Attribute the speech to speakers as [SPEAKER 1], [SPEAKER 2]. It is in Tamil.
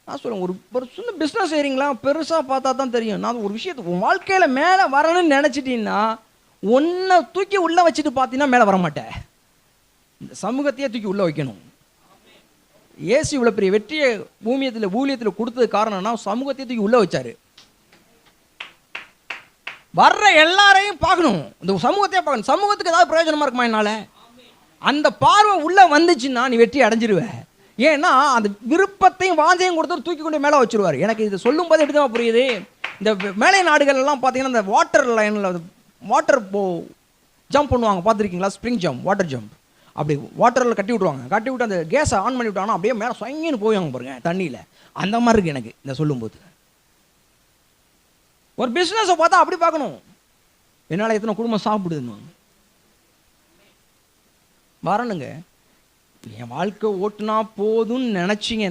[SPEAKER 1] நான் சொல்லுவேன், ஒரு ஒரு சின்ன பிஸ்னஸ் செய்கிறீங்களா, பெருசாக பார்த்தா தான் தெரியும். நான் ஒரு விஷயத்தை உன் வாழ்க்கையில் மேலே வரணும்னு நினச்சிட்டீங்கன்னா, ஒன்றை தூக்கி உள்ளே வச்சுட்டு பார்த்தீங்கன்னா மேலே வர மாட்டேன். இந்த சமூகத்தையே தூக்கி உள்ளே வைக்கணும். இயேசு இவ்வளோ பெரிய வெற்றியை ஊழியத்தில் கொடுத்தது காரணம்னா சமூகத்தையே தூக்கி உள்ளே வச்சாரு. வர்ற எல்லாரையும் பார்க்கணும், இந்த சமூகத்தையே பார்க்கணும். சமூகத்துக்கு ஏதாவது பிரயோஜனமா இருக்குமா என்னால்? அந்த பார்வை உள்ளே வந்துச்சுன்னா நீ வெற்றி அடைஞ்சிருவ. ஏன்னா அந்த விருப்பத்தையும் வாஞ்சையும் கொடுத்து தூக்கி கொண்டு மேலே வச்சிருவார். எனக்கு இது சொல்லும் போது எப்படி தான் புரியுது, இந்த மேலை நாடுகள் எல்லாம் பார்த்தீங்கன்னா இந்த வாட்டர் லைனில் வாட்டர் ஜம்ப் பண்ணுவாங்க, பார்த்துருக்கீங்களா? Spring jump, water jump. அப்படி வாட்டரில் கட்டி விட்ருவாங்க. கட்டி விட்டு அந்த கேஸை ஆன் பண்ணி விட்டாங்கன்னா அப்படியே மேலே சொங்கின்னு போவாங்க பாருங்க தண்ணியில். அந்த மாதிரி இருக்குது எனக்கு இந்த சொல்லும்போது. ஒரு பிஸ்னஸை பார்த்தா அப்படி பார்க்கணும், என்னால் எத்தனை குடும்பம் சாப்பிடுதுன்னு வரணுங்க. என் வாழ்க்கை ஓட்டுனா போதும்னு நினச்சிங்க